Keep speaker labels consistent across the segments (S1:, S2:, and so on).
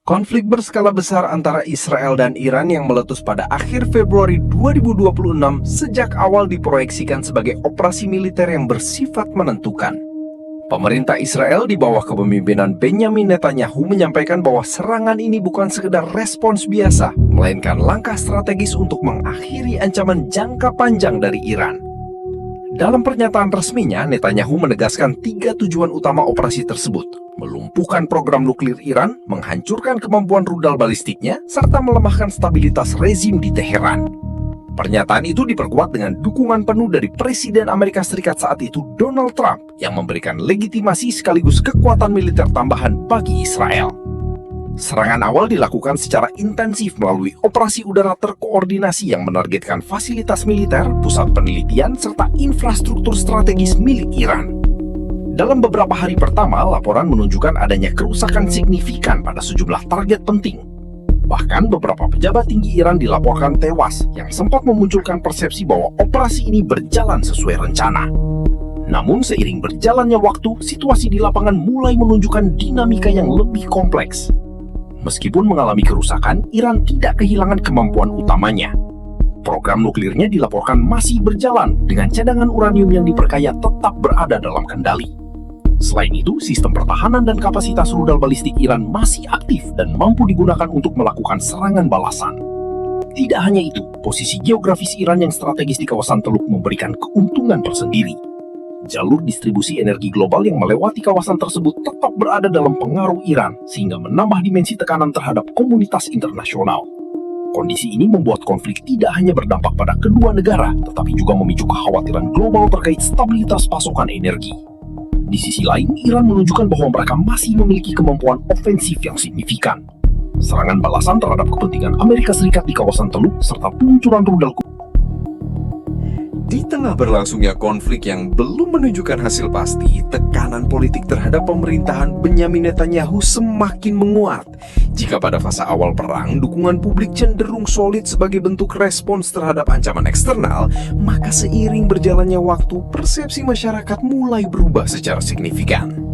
S1: Konflik berskala besar antara Israel dan Iran yang meletus pada akhir Februari 2026 sejak awal diproyeksikan sebagai operasi militer yang bersifat menentukan. Pemerintah Israel di bawah kepemimpinan Benjamin Netanyahu menyampaikan bahwa serangan ini bukan sekedar respons biasa, melainkan langkah strategis untuk mengakhiri ancaman jangka panjang dari Iran. Dalam pernyataan resminya, Netanyahu menegaskan 3 tujuan utama operasi tersebut: melumpuhkan program nuklir Iran, menghancurkan kemampuan rudal balistiknya, serta melemahkan stabilitas rezim di Teheran. Pernyataan itu diperkuat dengan dukungan penuh dari Presiden Amerika Serikat saat itu, Donald Trump, yang memberikan legitimasi sekaligus kekuatan militer tambahan bagi Israel. Serangan awal dilakukan secara intensif melalui operasi udara terkoordinasi yang menargetkan fasilitas militer, pusat penelitian, serta infrastruktur strategis milik Iran. Dalam beberapa hari pertama, laporan menunjukkan adanya kerusakan signifikan pada sejumlah target penting. Bahkan beberapa pejabat tinggi Iran dilaporkan tewas, yang sempat memunculkan persepsi bahwa operasi ini berjalan sesuai rencana. Namun seiring berjalannya waktu, situasi di lapangan mulai menunjukkan dinamika yang lebih kompleks. Meskipun mengalami kerusakan, Iran tidak kehilangan kemampuan utamanya. Program nuklirnya dilaporkan masih berjalan, dengan cadangan uranium yang diperkaya tetap berada dalam kendali. Selain itu, sistem pertahanan dan kapasitas rudal balistik Iran masih aktif dan mampu digunakan untuk melakukan serangan balasan. Tidak hanya itu, posisi geografis Iran yang strategis di kawasan Teluk memberikan keuntungan tersendiri. Jalur distribusi energi global yang melewati kawasan tersebut tetap berada dalam pengaruh Iran, sehingga menambah dimensi tekanan terhadap komunitas internasional. Kondisi ini membuat konflik tidak hanya berdampak pada kedua negara, tetapi juga memicu kekhawatiran global terkait stabilitas pasokan energi. Di sisi lain, Iran menunjukkan bahwa mereka masih memiliki kemampuan ofensif yang signifikan. Serangan balasan terhadap kepentingan Amerika Serikat di kawasan Teluk, serta peluncuran rudal.
S2: Di tengah berlangsungnya konflik yang belum menunjukkan hasil pasti, tekanan politik terhadap pemerintahan Benjamin Netanyahu semakin menguat. Jika pada fase awal perang, dukungan publik cenderung solid sebagai bentuk respons terhadap ancaman eksternal, maka seiring berjalannya waktu, persepsi masyarakat mulai berubah secara signifikan.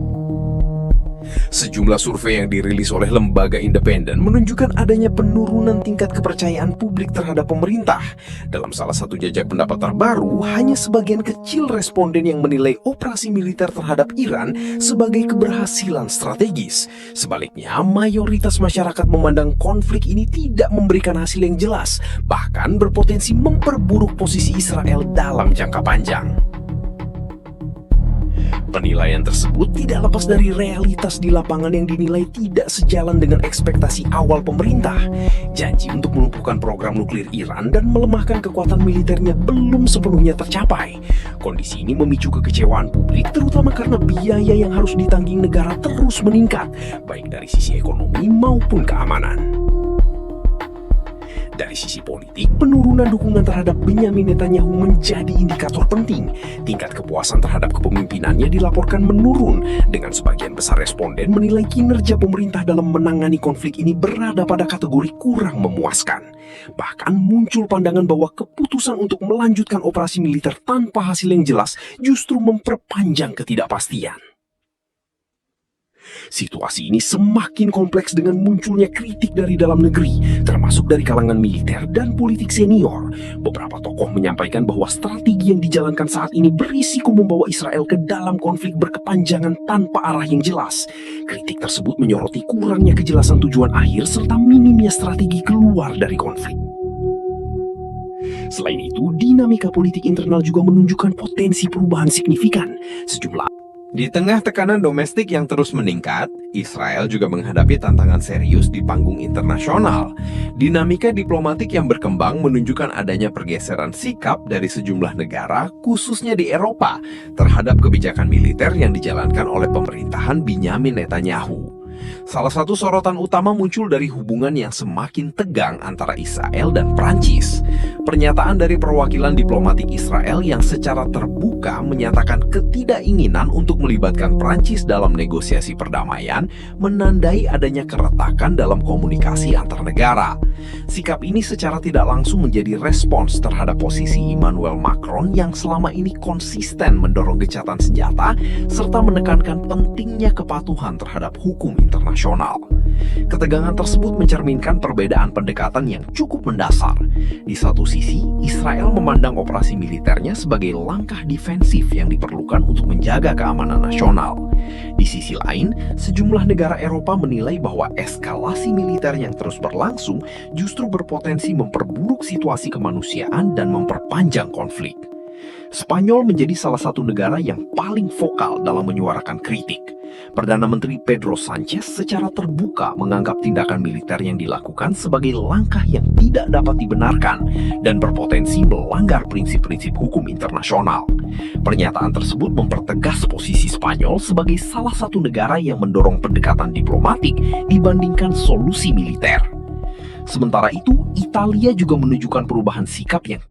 S2: Sejumlah survei yang dirilis oleh lembaga independen menunjukkan adanya penurunan tingkat kepercayaan publik terhadap pemerintah. Dalam salah satu jajak pendapat terbaru, hanya sebagian kecil responden yang menilai operasi militer terhadap Iran sebagai keberhasilan strategis. Sebaliknya, mayoritas masyarakat memandang konflik ini tidak memberikan hasil yang jelas, bahkan berpotensi memperburuk posisi Israel dalam jangka panjang. Penilaian tersebut tidak lepas dari realitas di lapangan yang dinilai tidak sejalan dengan ekspektasi awal pemerintah. Janji untuk melumpuhkan program nuklir Iran dan melemahkan kekuatan militernya belum sepenuhnya tercapai. Kondisi ini memicu kekecewaan publik, terutama karena biaya yang harus ditanggung negara terus meningkat, baik dari sisi ekonomi maupun keamanan. Dari sisi politik, penurunan dukungan terhadap Benjamin Netanyahu menjadi indikator penting. Tingkat kepuasan terhadap kepemimpinannya dilaporkan menurun, dengan sebagian besar responden menilai kinerja pemerintah dalam menangani konflik ini berada pada kategori kurang memuaskan. Bahkan muncul pandangan bahwa keputusan untuk melanjutkan operasi militer tanpa hasil yang jelas justru memperpanjang ketidakpastian. Situasi ini semakin kompleks dengan munculnya kritik dari dalam negeri, termasuk dari kalangan militer dan politik senior. Beberapa tokoh menyampaikan bahwa strategi yang dijalankan saat ini berisiko membawa Israel ke dalam konflik berkepanjangan tanpa arah yang jelas. Kritik tersebut menyoroti kurangnya kejelasan tujuan akhir serta minimnya strategi keluar dari konflik. Selain itu, dinamika politik internal juga menunjukkan potensi perubahan signifikan. Di tengah tekanan domestik yang terus meningkat, Israel juga menghadapi tantangan serius di panggung internasional. Dinamika diplomatik yang berkembang menunjukkan adanya pergeseran sikap dari sejumlah negara, khususnya di Eropa, terhadap kebijakan militer yang dijalankan oleh pemerintahan Benjamin Netanyahu. Salah satu sorotan utama muncul dari hubungan yang semakin tegang antara Israel dan Prancis. Pernyataan dari perwakilan diplomatik Israel yang secara terbuka menyatakan ketidakinginan untuk melibatkan Prancis dalam negosiasi perdamaian menandai adanya keretakan dalam komunikasi antar negara.
S1: Sikap ini secara tidak langsung menjadi respons terhadap posisi Emmanuel Macron yang selama ini konsisten mendorong gencatan senjata serta menekankan pentingnya kepatuhan terhadap hukum internasional. Ketegangan tersebut mencerminkan perbedaan pendekatan yang cukup mendasar. Di satu sisi, Israel memandang operasi militernya sebagai langkah defensif yang diperlukan untuk menjaga keamanan nasional. Di sisi lain, sejumlah negara Eropa menilai bahwa eskalasi militer yang terus berlangsung justru berpotensi memperburuk situasi kemanusiaan dan memperpanjang konflik. Spanyol menjadi salah satu negara yang paling vokal dalam menyuarakan kritik. Perdana Menteri Pedro Sanchez secara terbuka menganggap tindakan militer yang dilakukan sebagai langkah yang tidak dapat dibenarkan dan berpotensi melanggar prinsip-prinsip hukum internasional. Pernyataan tersebut mempertegas posisi Spanyol sebagai salah satu negara yang mendorong pendekatan diplomatik dibandingkan solusi militer. Sementara itu, Italia juga menunjukkan perubahan sikap yang